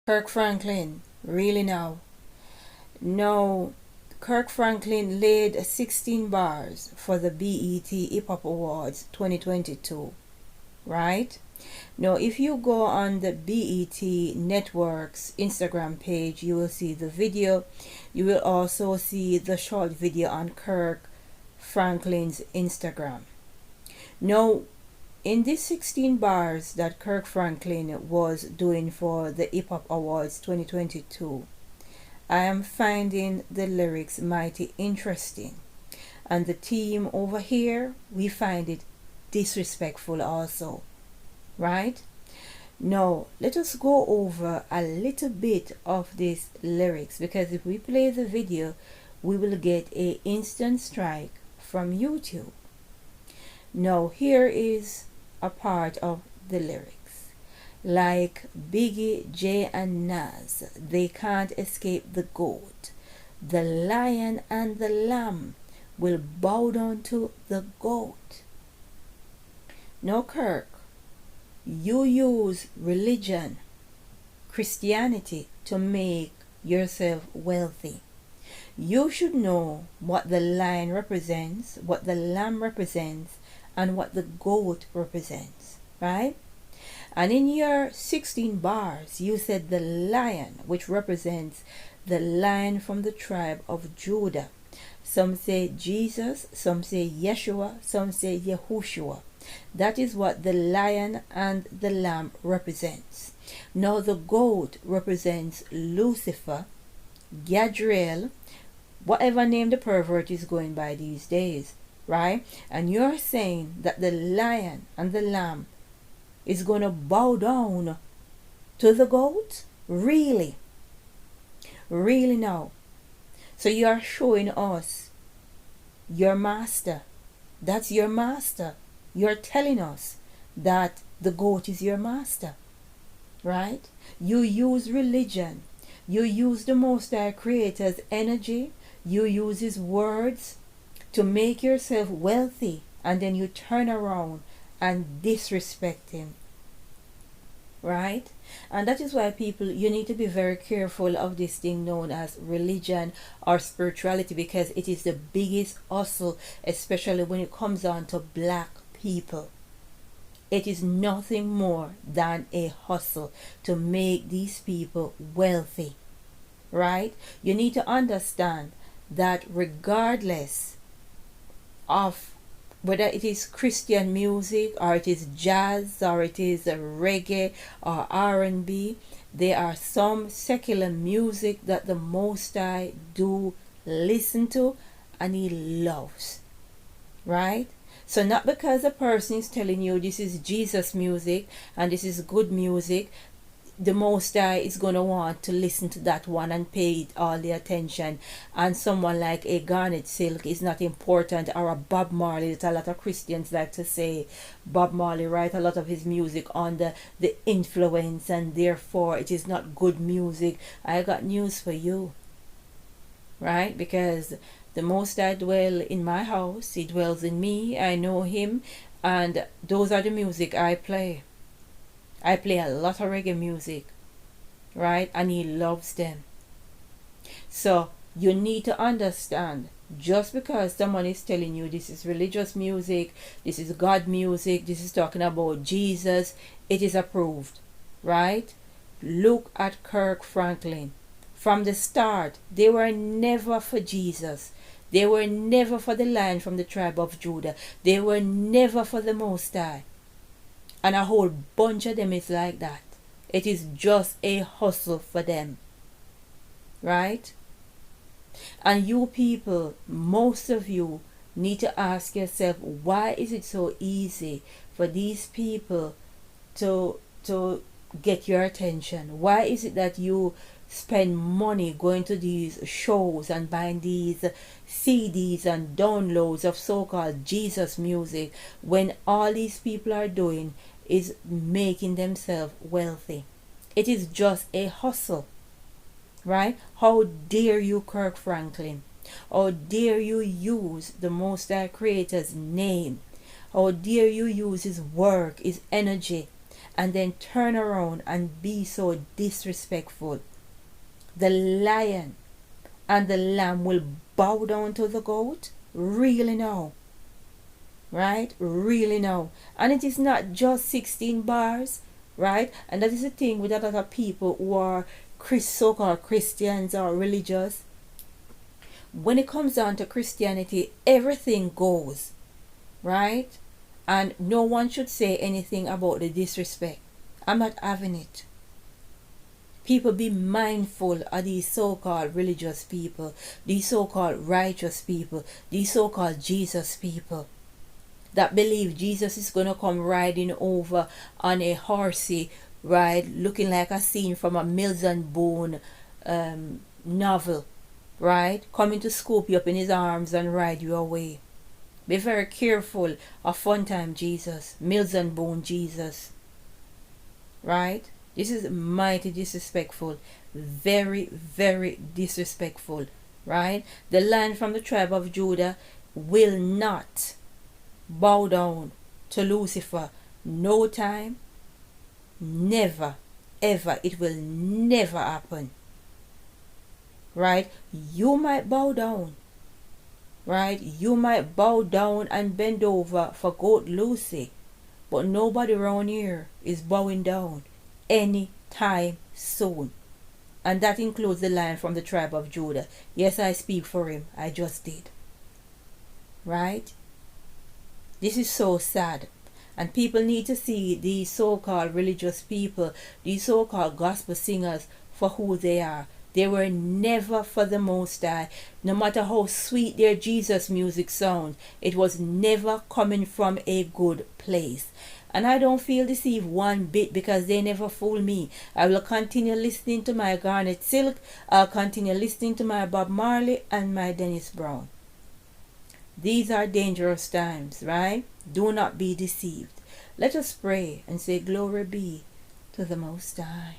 Kirk Franklin, really now? No, Kirk Franklin laid 16 bars for the BET Hip Hop Awards 2022, right? Now, if you go on the BET Network's Instagram page, you will see the video. You will also see the short video on Kirk Franklin's Instagram. Now, in these 16 bars that Kirk Franklin was doing for the Hip Hop Awards 2022, I am finding the lyrics mighty interesting. And the team over here, we find it disrespectful also. Right? Now, let us go over a little bit of these lyrics, because if we play the video, we will get an instant strike from YouTube. Now, here is a part of the lyrics. Like Biggie, Jay, and Nas, they can't escape the goat. The lion and the lamb will bow down to the goat. Now, Kirk, you use religion, Christianity, to make yourself wealthy. You should know what the lion represents, what the lamb represents, and what the goat represents, right? And in your 16 bars, you said the lion, which represents the lion from the tribe of Judah. Some say Jesus, some say Yeshua, some say Yahushua. That is what the lion and the lamb represents. Now the goat represents Lucifer, Gadriel, whatever name the pervert is going by these days, right? And you're saying that the lion and the lamb is going to bow down to the goat? Really? Really now? So you are showing us your master. That's your master. You're telling us that the goat is your master, right? You use religion. You use the Most High Creator's energy. You use His words to make yourself wealthy, and then you turn around and disrespect Him, right? And that is why people, you need to be very careful of this thing known as religion or spirituality, because it is the biggest hustle, especially when it comes on to black people. It is nothing more than a hustle to make these people wealthy, right? You need to understand that regardless of whether it is Christian music or it is jazz or it is reggae or R&B, there are some secular music that the Most High do listen to and He loves, right? So not because a person is telling you this is Jesus music and this is good music, the Most High is going to want to listen to that one and pay it all the attention. And someone like a Garnet Silk is not important, or a Bob Marley that a lot of Christians like to say Bob Marley write a lot of his music under the influence and therefore it is not good music. I got news for you, right? Because the Most High dwell in my house. He dwells in me. I know Him, and those are the music I play. I play a lot of reggae music, right? And He loves them. So you need to understand, just because someone is telling you this is religious music, this is God music, this is talking about Jesus, it is approved, right? Look at Kirk Franklin. From the start, they were never for Jesus. They were never for the lion from the tribe of Judah. They were never for the Most High. And a whole bunch of them is like that. It is just a hustle for them, right? And you people, most of you, need to ask yourself, why is it so easy for these people to get your attention? Why is it that you spend money going to these shows and buying these CDs and downloads of so-called Jesus music, when all these people are doing is making themselves wealthy? It is just a hustle, right? How dare you, Kirk Franklin? How dare you use the Most High Creator's name? How dare you use His work, His energy, and then turn around and be so disrespectful. The lion and the lamb will bow down to the goat? Really now? Right? Really now? And it is not just 16 bars, right? And that is the thing with a lot of people who are so-called Christians or religious. When it comes down to Christianity, everything goes, right? And no one should say anything about the disrespect. I'm not having it. People, be mindful of these so-called religious people, these so-called righteous people, these so-called Jesus people that believe Jesus is going to come riding over on a horsey ride, looking like a scene from a Mills and Boone novel, right? Coming to scoop you up in his arms and ride you away. Be very careful of Fun Time Jesus, Mills and Boone Jesus, right? This is mighty disrespectful. Very, very disrespectful, right? The Lion from the tribe of Judah will not bow down to Lucifer. No time. Never. Ever. It will never happen. Right? You might bow down. Right? You might bow down and bend over for Goat Lucy. But nobody around here is bowing down anytime soon. And that includes the Lion from the tribe of Judah. Yes, I speak for him. I just did. Right? This is so sad. And people need to see these so-called religious people, these so-called gospel singers, for who they are. They were never for the Most High. No matter how sweet their Jesus music sounds, it was never coming from a good place. And I don't feel deceived one bit, because they never fool me. I will continue listening to my Garnet Silk. I'll continue listening to my Bob Marley and my Dennis Brown. These are dangerous times, right? Do not be deceived. Let us pray and say, glory be to the Most High.